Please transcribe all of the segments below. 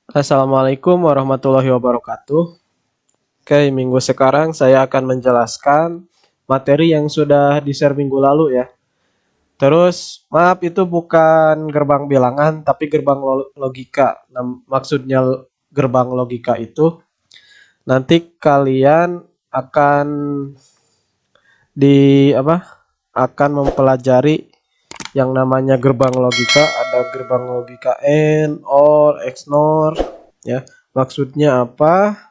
Assalamualaikum warahmatullahi wabarakatuh. Oke, minggu sekarang saya akan menjelaskan materi yang sudah di-share minggu lalu ya. Terus, maaf itu bukan gerbang bilangan, tapi gerbang logika. Nah, maksudnya gerbang logika itu nanti kalian akan di apa? Akan mempelajari yang namanya gerbang logika, ada gerbang logika AND, OR, XNOR, ya. Maksudnya apa?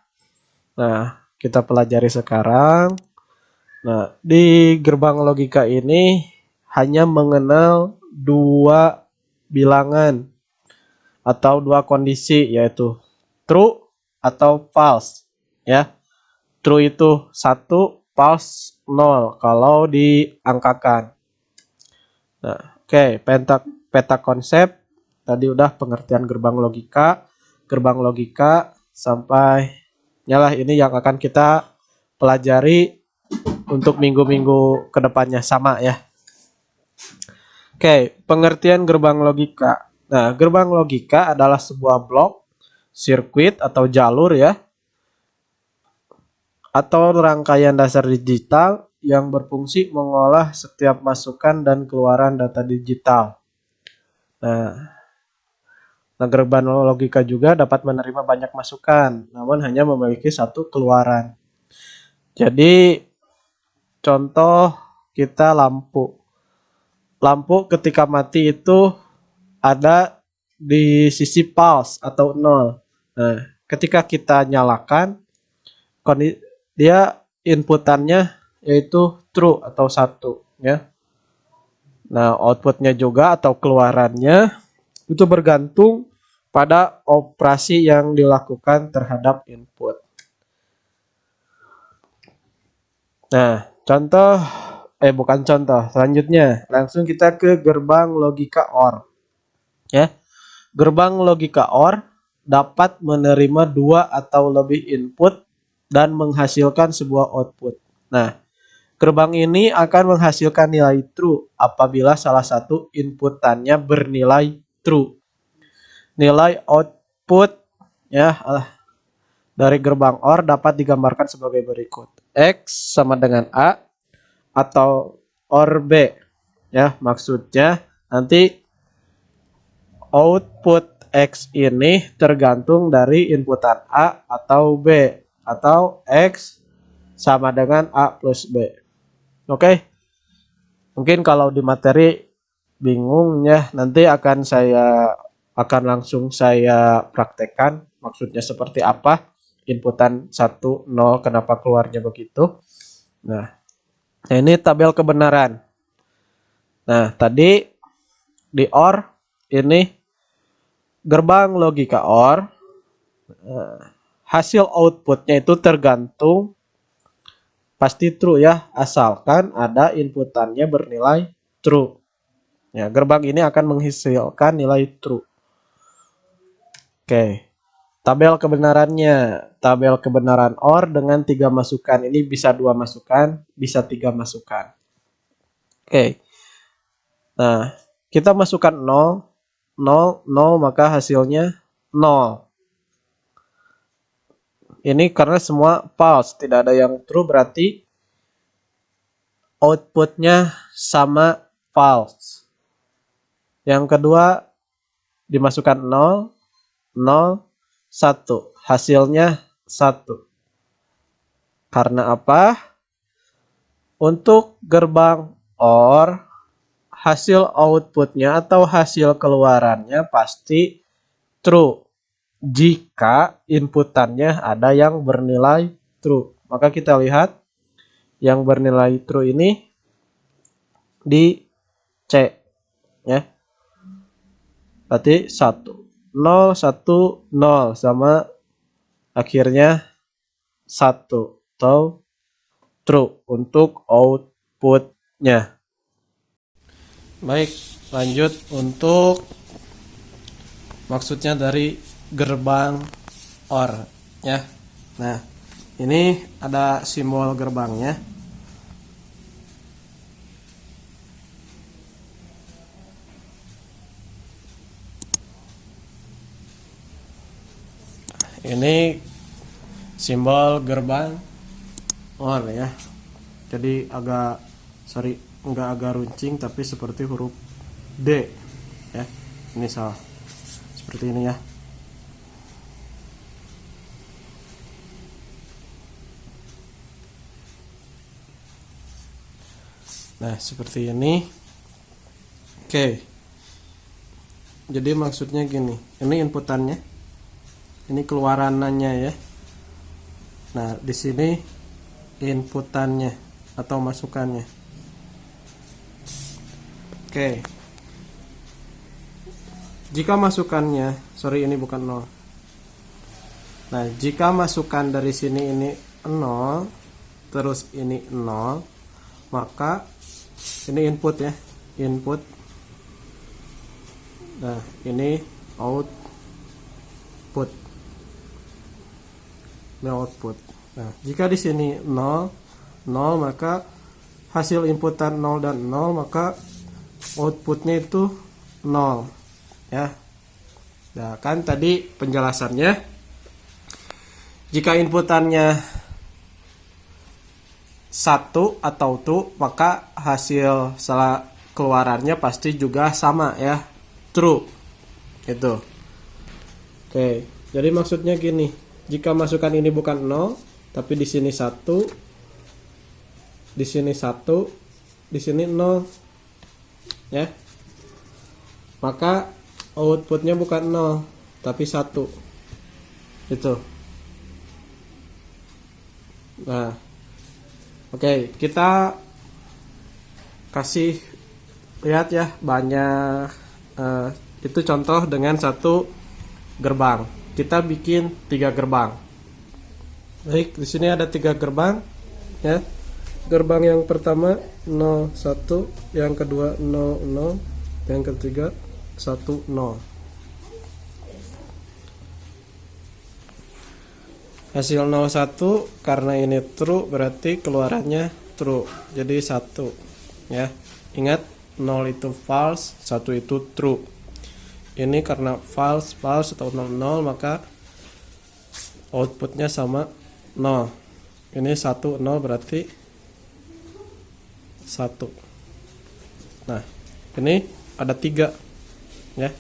Nah, kita pelajari sekarang. Nah, di gerbang logika ini hanya mengenal dua bilangan atau dua kondisi, yaitu true atau false. Ya, true itu 1, false 0 kalau diangkakan. Nah, oke, peta konsep tadi udah pengertian gerbang logika sampai nyalah ini yang akan kita pelajari untuk minggu-minggu kedepannya sama ya. Oke, pengertian gerbang logika. Nah, gerbang logika adalah sebuah blok, sirkuit atau jalur ya, atau rangkaian dasar digital yang berfungsi mengolah setiap masukan dan keluaran data digital. Nah, gerbang logika juga dapat menerima banyak masukan, namun hanya memiliki satu keluaran. Jadi, contoh kita lampu. Lampu ketika mati itu ada di sisi false atau 0. Nah, ketika kita nyalakan, dia inputannya yaitu true atau 1 ya. Nah, outputnya juga atau keluarannya itu bergantung pada operasi yang dilakukan terhadap input. Nah, bukan contoh, selanjutnya langsung kita ke gerbang logika OR. Ya, gerbang logika OR dapat menerima dua atau lebih input dan menghasilkan sebuah output. Nah, gerbang ini akan menghasilkan nilai true apabila salah satu inputannya bernilai true. Nilai output ya dari gerbang OR dapat digambarkan sebagai berikut. X sama dengan A atau OR B. Ya, maksudnya nanti output X ini tergantung dari inputan A atau B, atau X sama dengan A plus B. Oke. Mungkin kalau di materi bingung ya, nanti akan langsung saya praktekkan maksudnya seperti apa. Inputan 1 0 kenapa keluarnya begitu. Nah, ini tabel kebenaran. Nah, tadi di OR ini gerbang logika OR, hasil outputnya itu tergantung pasti true ya, asalkan ada inputannya bernilai true. Ya, gerbang ini akan menghasilkan nilai true. Oke. Tabel kebenarannya. Tabel kebenaran OR dengan 3 masukan. Ini bisa 2 masukan, bisa 3 masukan. Oke. Nah, kita masukkan 0, 0, 0, maka hasilnya 0. Ini karena semua false, tidak ada yang true, berarti outputnya sama false. Yang kedua, dimasukkan 0, 0, 1. Hasilnya 1. Karena apa? Untuk gerbang OR, hasil outputnya atau hasil keluarannya pasti true jika inputannya ada yang bernilai true. Maka kita lihat yang bernilai true ini di C ya. Berarti 1 0 1 0 sama akhirnya 1 atau true untuk outputnya. Baik, lanjut untuk maksudnya dari gerbang OR ya. Nah, ini ada simbol gerbangnya. ini simbol gerbang OR ya. Jadi enggak agak runcing tapi seperti huruf D ya. Ini salah. Seperti ini ya. Nah, seperti ini. Oke. Jadi maksudnya gini, ini inputannya. Ini keluarannya ya. Nah, di sini inputannya atau masukannya. Oke. Jika masukannya, sorry ini bukan 0. Nah, jika masukan dari sini ini 0, terus ini 0, maka ini input ya, input. Nah, ini output. Ini output. Nah, jika di sini 0, maka hasil inputan 0 dan 0, maka outputnya itu 0 ya. Nah, kan tadi penjelasannya, jika inputannya 1 atau true, maka hasil keluarannya pasti juga sama ya, true. Itu. Oke, jadi maksudnya gini, jika masukan ini bukan 0, tapi di sini 1, di sini 1, di sini 0 ya, maka outputnya bukan 0 tapi 1. Itu. Nah, oke, kita kasih lihat ya, banyak itu contoh dengan satu gerbang. Kita bikin 3 gerbang. Baik, di sini ada 3 gerbang ya. Gerbang yang pertama 0 1, yang kedua 0 0, yang ketiga 1 0. Hasil 0 1 karena ini true berarti keluarannya true. Jadi 1 ya. Ingat 0 itu false, 1 itu true. Ini karena false atau 0 0 maka outputnya sama 0. Ini 1 0 berarti 1. Nah, ini ada 3 ya.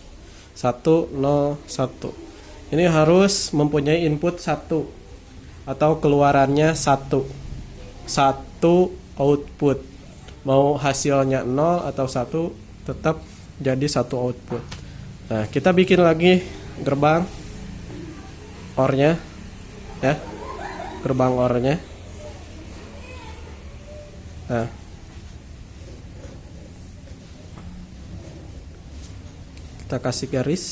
1 0 1. Ini harus mempunyai input 1 atau keluarannya 1 output. Mau hasilnya 0 atau 1 tetap jadi 1 output. Nah, kita bikin lagi gerbang OR-nya ya. Gerbang OR-nya. Nah, kita kasih garis.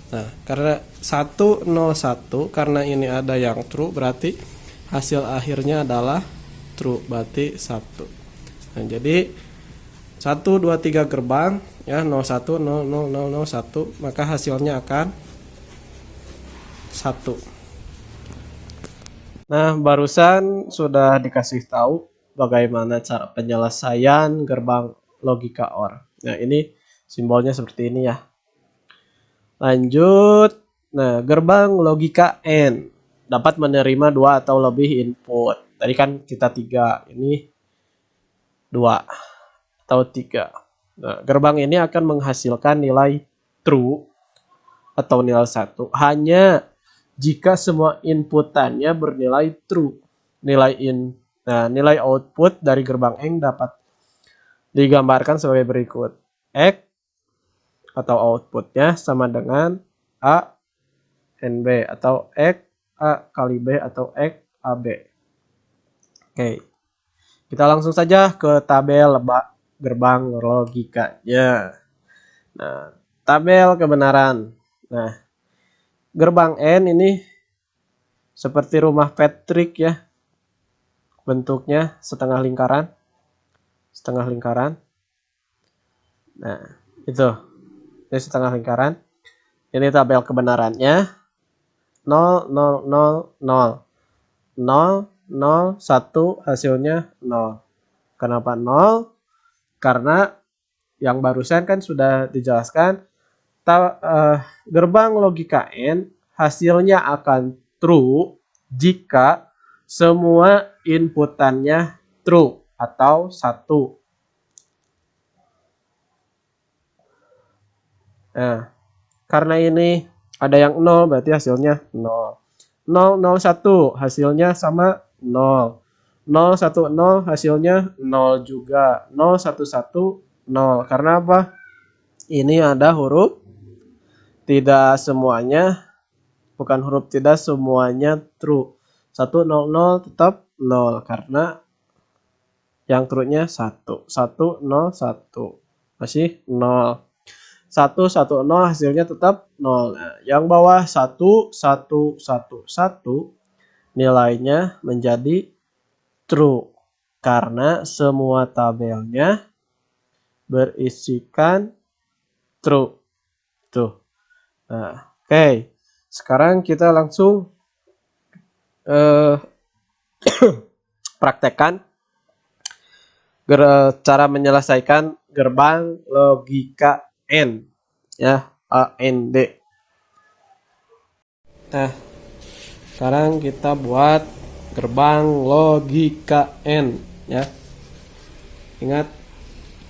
Nah, karena 1 0 1, karena ini ada yang true berarti hasil akhirnya adalah true, berarti 1. Nah, jadi 1 2 3 gerbang ya, 01 0 0 0 0 1, maka hasilnya akan 1. Nah, barusan sudah dikasih tahu bagaimana cara penyelesaian gerbang logika OR. Nah, ini simbolnya seperti ini ya. Lanjut. Nah, gerbang logika AND dapat menerima 2 atau lebih input. Tadi kan kita 3, ini 2 atau 3. Nah, gerbang ini akan menghasilkan nilai true atau nilai 1 hanya jika semua inputannya bernilai true. Nilai output dari gerbang AND dapat digambarkan sebagai berikut. X atau outputnya sama dengan A NB atau X A kali B atau X AB. Oke, kita langsung saja ke tabel gerbang logikanya. Nah, tabel kebenaran. Nah, gerbang N ini seperti rumah Patrick ya. Bentuknya setengah lingkaran. Nah, itu. Ini setengah lingkaran. Ini tabel kebenarannya. 0 0 0 0 0 0 1 hasilnya 0. Kenapa 0? Karena yang barusan kan sudah dijelaskan, gerbang logika AND hasilnya akan true jika semua inputannya true atau 1. Nah, karena ini ada yang 0 berarti hasilnya 0. 0, 0, 1 hasilnya sama 0. 0, 1, 0 hasilnya 0 juga. 0, 1, 1, 0. Karena apa? Ini ada huruf tidak semuanya, bukan huruf tidak semuanya true. 1, 0, 0 tetap 0 karena yang true-nya 1. 1, 0, 1. Masih 0. 1, 1, 0 hasilnya tetap 0. Nah, yang bawah 1, 1, 1, 1 nilainya menjadi true karena semua tabelnya berisikan true. Tuh. Nah, oke. Sekarang kita langsung praktekkan cara menyelesaikan gerbang logika N, ya, AND. Nah, sekarang kita buat gerbang logika N, ya. Ingat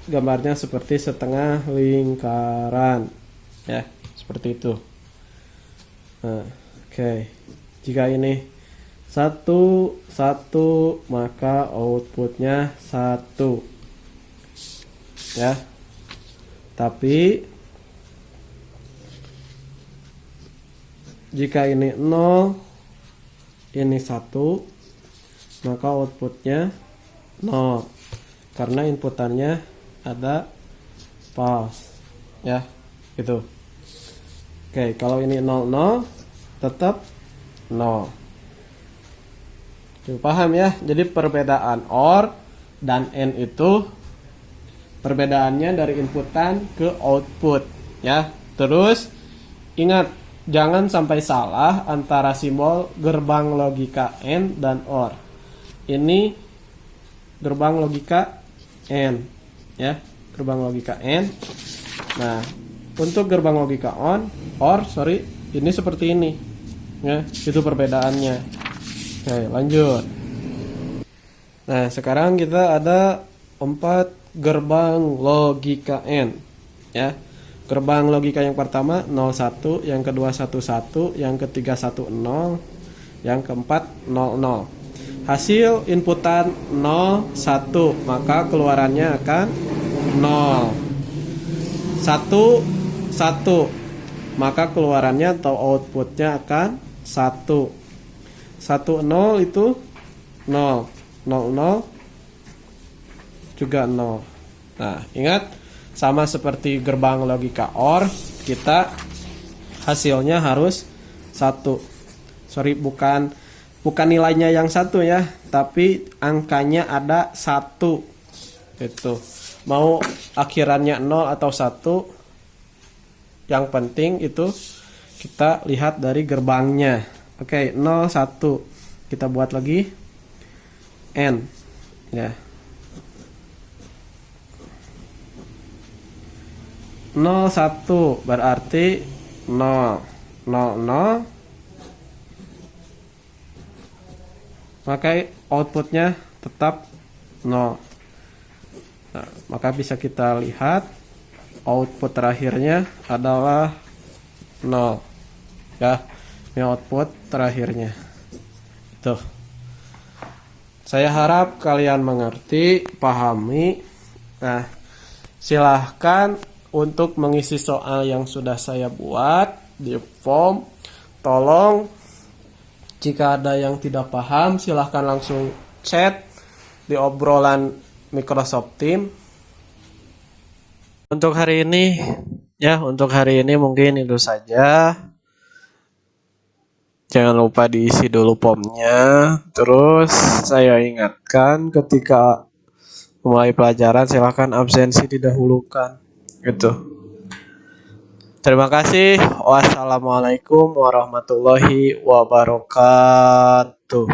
gambarnya seperti setengah lingkaran, ya, seperti itu. Nah, oke. Jika ini 1, 1, maka outputnya 1, ya. Tapi jika ini 0, ini 1, maka outputnya 0 karena inputannya ada false, ya, gitu. Oke, kalau ini 0, 0 tetap 0. Tuh, paham ya? Jadi perbedaan OR dan AND itu perbedaannya dari inputan ke output, ya. Terus ingat, jangan sampai salah antara simbol gerbang logika AND dan OR. Ini gerbang logika AND, ya, gerbang logika AND. Nah, untuk gerbang logika OR, ini seperti ini, ya, itu perbedaannya. Oke, lanjut. Nah, sekarang kita ada 4 gerbang logika AND, ya. Gerbang logika yang pertama 01, yang kedua 11, yang ketiga 10, yang keempat 00. Hasil inputan 01, maka keluarannya akan 0. 1, 1, maka keluarannya atau outputnya akan 1. 10 itu 0, 00 juga 0. Nah, ingat, sama seperti gerbang logika OR, kita hasilnya harus 1. Bukan nilainya yang 1, ya, tapi angkanya ada 1. Itu. Mau akhirannya 0 atau 1, yang penting itu kita lihat dari gerbangnya. Oke, 0, 1. Kita buat lagi N, ya. 0, 1 berarti 0, 0, 0, maka outputnya tetap 0. Nah, maka bisa kita lihat output terakhirnya adalah 0, ya. Ini output terakhirnya. Tuh. Saya harap kalian mengerti, pahami. Nah, silahkan untuk mengisi soal yang sudah saya buat di form. Tolong jika ada yang tidak paham, silahkan langsung chat di obrolan Microsoft Teams. Untuk hari ini, ya, untuk hari ini mungkin itu saja. Jangan lupa diisi dulu formnya. Terus saya ingatkan ketika mulai pelajaran silahkan absensi didahulukan. Gitu. Terima kasih. Wassalamualaikum warahmatullahi wabarakatuh.